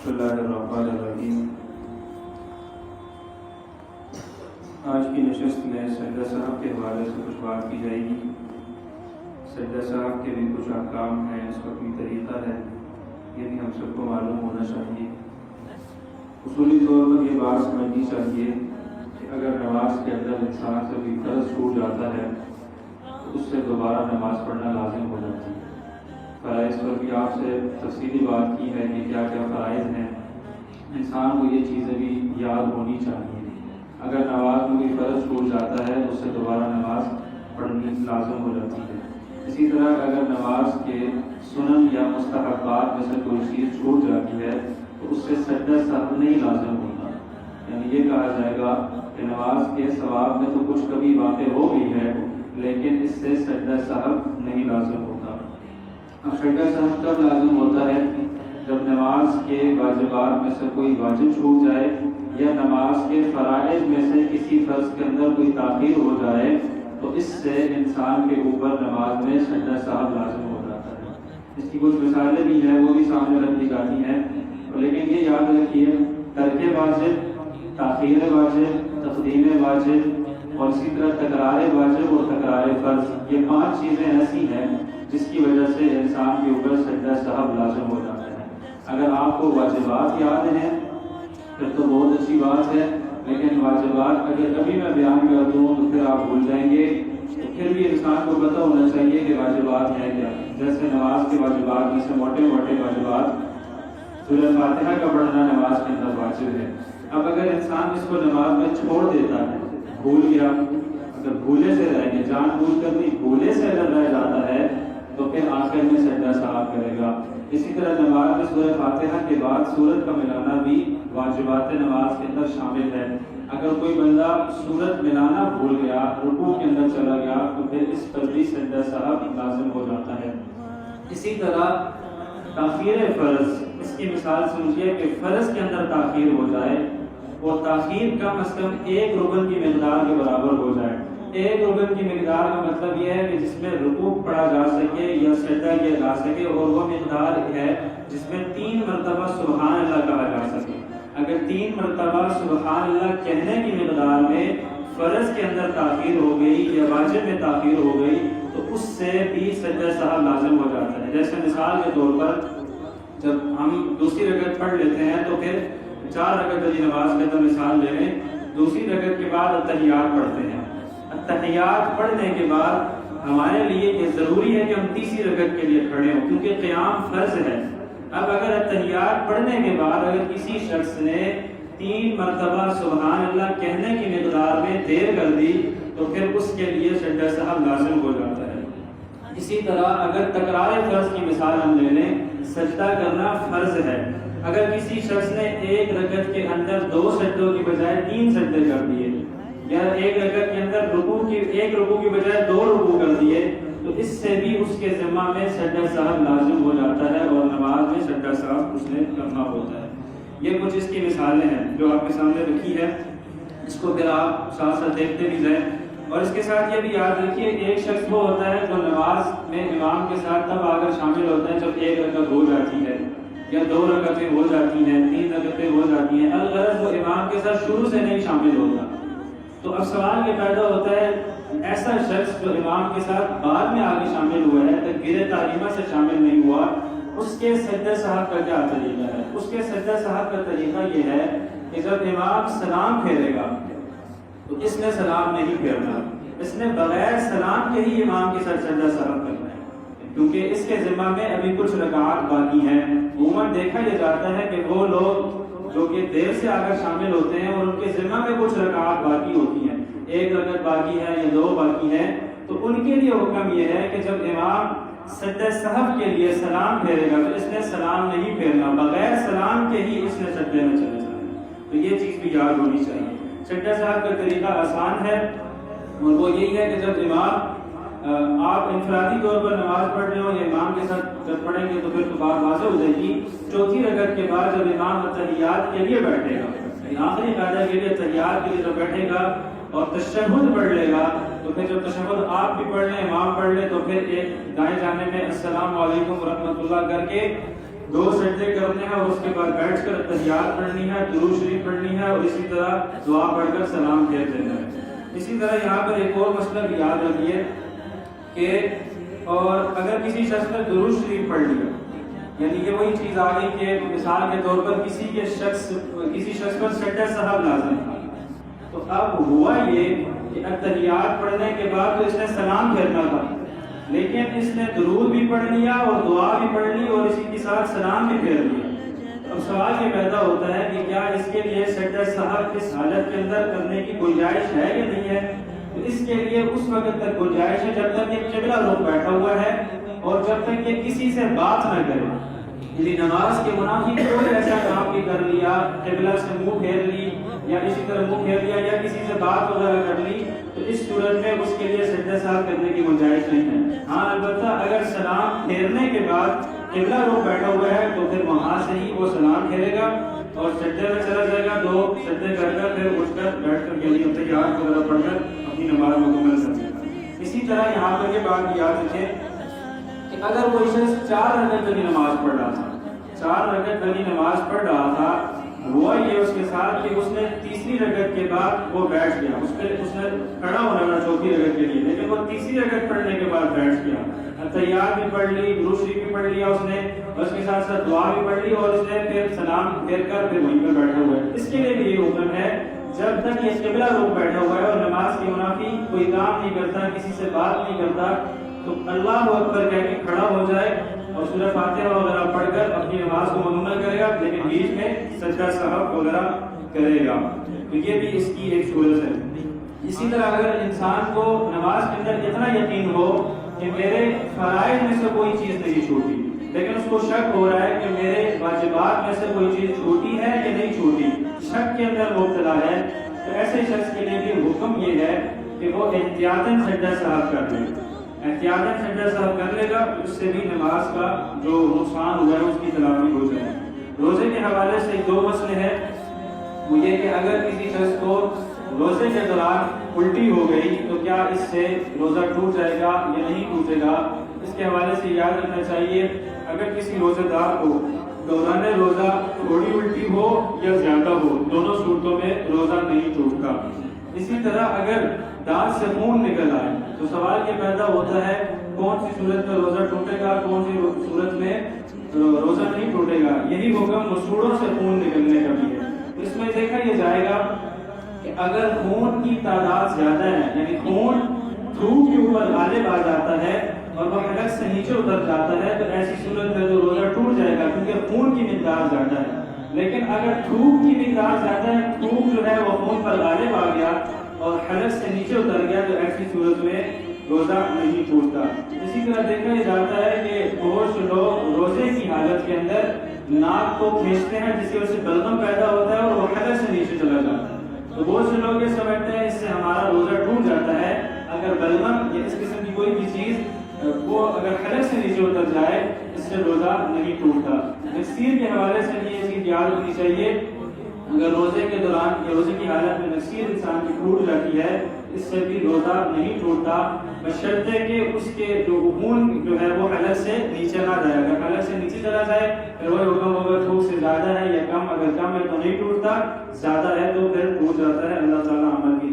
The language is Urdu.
بسم اللہ الرحمن الرحیم۔ آج کی نشست میں سجدہ صاحب کے حوالے سے کچھ بات کی جائے گی۔ سجدہ صاحب کے بھی کچھ احکام ہیں، اس کا کوئی طریقہ ہے، یہ بھی ہم سب کو معلوم ہونا چاہیے۔ اصولی طور پر یہ بات سمجھنی چاہیے کہ اگر نماز کے اندر انسان سے کوئی فرض چھوٹ جاتا ہے تو اس سے دوبارہ نماز پڑھنا لازم ہو جاتی ہے۔ فرائض پر بھی آپ سے تفصیلی بات کی ہے کہ کیا کیا فرائض ہیں، انسان کو یہ چیزیں بھی یاد ہونی چاہیے۔ اگر نماز میں کوئی فرض چھوٹ جاتا ہے تو اس سے دوبارہ نماز پڑھنی لازم ہو جاتی ہے۔ اسی طرح اگر نماز کے سنن یا مستحبات میں سے کوئی چیز چھوٹ جاتی ہے تو اس سے سجدہ سہو نہیں لازم ہوتا، یعنی یہ کہا جائے گا کہ نماز کے ثواب میں تو کچھ کبھی واقع ہو گئی ہے لیکن اس سے سجدہ سہو نہیں لازم ہوتا۔ اب سجدہ سہو کب لازم ہوتا ہے؟ جب نماز کے واجبات میں سے کوئی واجب چھوٹ جائے یا نماز کے فرائض میں سے کسی فرض کے اندر کوئی تاخیر ہو جائے تو اس سے انسان کے اوپر نماز میں سجدہ سہو لازم ہو جاتا ہے۔ اس کی کچھ مثالیں بھی ہیں، وہ بھی سامنے رکھ دی جاتی ہیں، لیکن یہ یاد رکھیے ترک واجب، تاخیر واجب، تقدیم واجب اور اسی طرح تکرار واجب اور تکرار فرض، یہ 5 چیزیں ایسی ہیں جس کی وجہ سے انسان کے اوپر سجدہ سہو لازم ہو جاتا ہے۔ اگر آپ کو واجبات یاد ہیں پھر تو بہت اچھی بات ہے، لیکن واجبات اگر کبھی میں بیان کر دوں تو پھر آپ بھول جائیں گے، تو پھر بھی انسان کو پتہ ہونا چاہیے کہ واجبات ہیں کیا۔ جیسے نماز کے واجبات میں سے موٹے موٹے واجبات، سورہ فاتحہ کا پڑھنا نماز کے اندر واجب ہے۔ اب اگر انسان اس کو نماز میں چھوڑ دیتا ہے، بھول گیا، اگر بھولے سے رہ گیا، جان بوجھ کر نہیں بھولے سے اگر رہ جاتا ہے تو پھر آخر میں سجدہ سہو کرے گا۔ اسی طرح نماز میں سورہ فاتحہ کے بعد سورت کا ملانا بھی واجبات نماز کے اندر شامل ہے۔ اگر کوئی بندہ سورت ملانا بھول گیا، رکوع کے اندر چلا گیا تو پھر اس پر بھی سجدہ سہو لازم ہو جاتا ہے۔ اسی طرح تاخیر فرض، اس کی مثال سمجھیے کہ فرض کے اندر تاخیر ہو جائے اور تاخیر کم از کم 1 رکن کی مقدار کے برابر ہو جائے۔ 1 رکن کی مقدار کا مطلب یہ ہے کہ جس میں رکوع پڑھا جا سکے یا سجدہ کیا جا سکے، اور وہ مقدار ہے جس میں 3 مرتبہ سبحان اللہ کہا جا سکے۔ اگر 3 مرتبہ سبحان اللہ کہنے کی مقدار میں فرض کے اندر تاخیر ہو گئی یا واجب میں تاخیر ہو گئی تو اس سے بھی سجدہ سہو لازم ہو جاتا ہے۔ جیسے مثال کے طور پر جب ہم دوسری رکعت پڑھ لیتے ہیں تو پھر 4 رکعت والی نماز کے اندر مثال لے لیں، دوسری رکعت کے بعد التحیات پڑھتے ہیں۔ التحیات پڑھنے کے بعد ہمارے لیے یہ ضروری ہے کہ ہم تیسری رکعت کے لیے کھڑے ہوں کیونکہ قیام فرض ہے۔ اب اگر التحیات پڑھنے کے بعد اگر کسی شخص نے 3 مرتبہ سبحان اللہ کہنے کی مقدار میں دیر کر دی تو پھر اس کے لیے سجدہ سہو لازم ہو جاتا ہے۔ اسی طرح اگر تکرار فرض کی مثال ہم لے لیں، سجدہ کرنا فرض ہے۔ اگر کسی شخص نے 1 رکعت کے اندر 2 سجدوں کی بجائے 3 سجدے کر دیے یا 1 رکعت کے اندر ایک رکوع کی بجائے 2 رکوع کر دیے تو اس سے بھی اس کے ذمہ میں سجدہ سہو لازم ہو جاتا ہے اور نماز میں سجدہ سہو اس نے کرنا ہوتا ہے۔ یہ کچھ اس کی مثالیں ہیں جو آپ کے سامنے رکھی ہے، اس کو پھر آپ ساتھ ساتھ دیکھتے بھی جائیں۔ اور اس کے ساتھ یہ بھی یاد رکھیے ایک شخص وہ ہوتا ہے جو نماز میں امام کے ساتھ تب آ کر شامل ہوتا ہے جب 1 رکعت ہو جاتی ہے یا 2 رکعتیں ہو جاتی ہیں، 3 رکعتیں ہو جاتی ہیں، الغرض وہ امام کے ساتھ شروع سے نہیں شامل ہوتا۔ تو اب سوال یہ پیدا ہوتا ہے ایسا شخص جو امام کے ساتھ بعد میں آگے شامل ہوا ہے، تکبیر تحریمہ سے شامل نہیں ہوا، اس کے سجدہ سہو کا کیا طریقہ ہے؟ اس کے سجدہ سہو کا طریقہ یہ ہے کہ جب امام سلام پھیرے گا تو اس نے سلام نہیں پھیرنا، اس نے بغیر سلام کے ہی امام کے ساتھ سجدہ سہو کرنا ہے، کیونکہ اس کے ذمہ میں ابھی کچھ رکعات باقی ہیں۔ عموماً دیکھا یہ جاتا ہے کہ وہ لوگ جو کہ دیر سے آ کر شامل ہوتے ہیں اور ان کے ذمہ میں کچھ رکعات باقی ہوتی ہیں، 1 رکعت باقی ہے یا 2 باقی ہیں، تو ان کے لیے حکم یہ ہے کہ جب امام سجدہ سہو کے لیے سلام پھیرے گا تو اس نے سلام نہیں پھیرنا، بغیر سلام کے ہی اس نے سجدے میں چلے جانا۔ تو یہ چیز بھی یاد ہونی چاہیے۔ سجدہ سہو کا طریقہ آسان ہے اور وہ یہی ہے کہ جب امام آپ انفرادی طور پر نماز پڑھ رہے ہو یا امام کے ساتھ جب پڑھیں گے تو پھر تو بات واضح ہو جائے گی۔ 4تھی رکعت کے بعد جب امام التحیات کے لیے بیٹھے گا، آخری قاعدہ کے لیے تحیات کے لیے جب بیٹھے گا اور تشہد پڑھ لے گا تو پھر جب تشہد آپ بھی پڑھ لیں، امام پڑھ لیں، تو پھر ایک دائیں جانے میں السلام علیکم ورحمۃ اللہ کر کے 2 سجدے کرنے ہیں اور اس کے بعد بیٹھ کر تحیات پڑھنی ہے، درود شریف پڑھنی ہے اور اسی طرح دعا پڑھ کر سلام پھیر دینا ہے۔ اسی طرح یہاں پر ایک اور مسئلہ بھی یاد رکھیے کہ اور اگر کسی شخص نے درود شریف پڑھ لیا، یعنی کہ وہی چیز آ گئی کہ مثال کے طور پر کسی شخص پر سجدہ سہو لازم تھا، تو اب ہوا یہ کہ اتحیات پڑھنے کے بعد تو اس نے سلام پھیرنا تھا، لیکن اس نے درود بھی پڑھ لیا اور دعا بھی پڑھ لی اور اسی کے ساتھ سلام بھی پھیر لیا۔ اب سوال یہ پیدا ہوتا ہے کہ کیا اس کے لیے سجدہ سہو اس حالت کے اندر کرنے کی گنجائش ہے کہ نہیں ہے؟ تو اس کے لیے اس وقت تک گنجائش ہے جب تک یہ قبلہ رخ بیٹھا ہوا ہے اور جب تک یہ کسی سے بات نہ کرے، یعنی نماز کے منافی کوئی ایسا کام بھی کر لیا، قبلہ سے منہ پھیر لی یا اسی طرح منہ پھیر لیا یا کسی سے بات وغیرہ کر لی، تو اس صورت میں اس کے لیے سجدہ سہو کرنے کی گنجائش نہیں ہے۔ ہاں البتہ اگر سلام پھیرنے کے بعد قبلہ رخ بیٹھا ہوا ہے تو پھر وہاں سے ہی وہ سلام پھیرے گا اور سجدے میں چلا جائے گا، 2 سجدے کر کر پھر اٹھ کر بیٹھ کر یعنی تحیات وغیرہ پڑھ کر اپنی نماز مکمل کر دے گا۔ اسی طرح یہاں پر یہ بات یاد رکھیں کہ اگر کوئی شخص 4 رکعت والی نماز پڑھ رہا تھا، 4 رکعت والی نماز پڑھ رہا تھا، ہوا یہ اس کے ساتھ کہ اس نے تیسری رکعت کے بعد وہ بیٹھ گیا، اس نے کھڑا ہونا تھا چوتھی رکعت کے لیے، لیکن وہ تیسری رکعت پڑھنے کے بعد بیٹھ گیا، تحیات بھی پڑھ لی، درود شریف بھی پڑھ لیا اس نے، اس کے ساتھ ساتھ دعا بھی پڑھ لی اور اس نے پھر سلام پھیر کر پھر وہیں پہ بیٹھا ہوا ہے۔ اس کے لیے بھی یہ حکم ہے جب تک یہ قبلہ رخ بیٹھا ہوا ہے اور نماز کے منافی کوئی کام نہیں کرتا، کسی سے بات نہیں کرتا، تو اللہ اکبر کہہ کے کھڑا ہو جائے اور سورہ فاتحہ وغیرہ پڑھ کر اپنی نماز کو مکمل کرے گا، لیکن بیچ میں سجدہ سہو وغیرہ کرے گا، تو یہ بھی اس کی ایک صورت ہے۔ اسی طرح اگر انسان کو نماز کے اندر اتنا یقین ہو کہ میرے فرائض میں سے کوئی چیز نہیں چھوٹی، لیکن اس کو شک ہو رہا ہے کہ میرے واجبات میں سے کوئی چیز چھوٹی ہے کہ نہیں چھوٹی، شک کے اندر مبتلا ہے، تو ایسے شخص کے لیے بھی حکم یہ ہے کہ وہ احتیاطاً سجدہ سہو کر لے، احتیاطاً سجدہ سہو کر لے گا، اس سے بھی نماز کا جو نقصان ہوا ہے اس کی تلافی ہو جائے۔ روزے کے حوالے سے 2 مسئلے ہیں، وہ یہ کہ اگر کسی شخص کو روزے کے دوران الٹی ہو گئی تو کیا اس سے روزہ ٹوٹ جائے گا یا نہیں ٹوٹے گا؟ اس کے حوالے سے یاد رکھنا چاہیے اگر کسی روزے دار کو دوران روزہ تھوڑی الٹی ہو یا زیادہ ہو، دونوں صورتوں میں روزہ نہیں ٹوٹتا۔ اسی طرح اگر دانت سے خون نکل آئے تو سوال یہ پیدا ہوتا ہے کون سی صورت میں روزہ ٹوٹے گا، کون سی صورت میں روزہ نہیں ٹوٹے گا۔ یہی حکم مسوڑوں سے خون نکلنے کا بھی ہے۔ اس میں دیکھا یہ جائے گا کہ اگر خون کی تعداد زیادہ ہے، یعنی خون تھوک کے اوپر غالب آ جاتا ہے اور وہ حلق سے نیچے اتر جاتا ہے، تو ایسی صورت میں تو روزہ ٹوٹ جائے گا کیونکہ خون کی مقدار زیادہ ہے۔ لیکن اگر تھوک کی مقدار زیادہ ہے، تھوک جو ہے وہ خون پر غالب آ گیا اور حلق سے نیچے اتر گیا، تو ایسی صورت میں روزہ نہیں ٹوٹتا۔ اسی طرح دیکھا جاتا ہے کہ بہت سے لوگ روزے کی حالت کے اندر ناک کو کھینچتے ہیں جس کی وجہ سے بلغم پیدا ہوتا ہے اور وہ حلق سے نیچے چلا جاتا ہے، تو بہت سے لوگ یہ سمجھتے ہیں اس سے ہمارا روزہ ٹوٹ جاتا ہے۔ اگر بلغم یا اس قسم کی کوئی بھی چیز وہ اگر حلق سے نیچے اتر جائے اس سے روزہ نہیں ٹوٹتا۔ نکسیر کے حوالے سے بھی یہ چیز یاد رکھنی چاہیے، اگر روزے کے دوران یا روزے کی حالت میں نکسیر انسان کی ٹوٹ جاتی ہے اس سے بھی روزہ نہیں ٹوٹتا، بشرطے کہ اس کے جو خون جو ہے وہ حلق سے نیچے نہ جائے۔ اگر حلق سے نیچے چلا جائے پھر وہ حکم ہوگا تھوک سے زیادہ ہے یا کم، اگر کم ہے تو نہیں ٹوٹتا، زیادہ ہے تو پھر ٹوٹ جاتا ہے۔ اللہ تعالیٰ عمل کی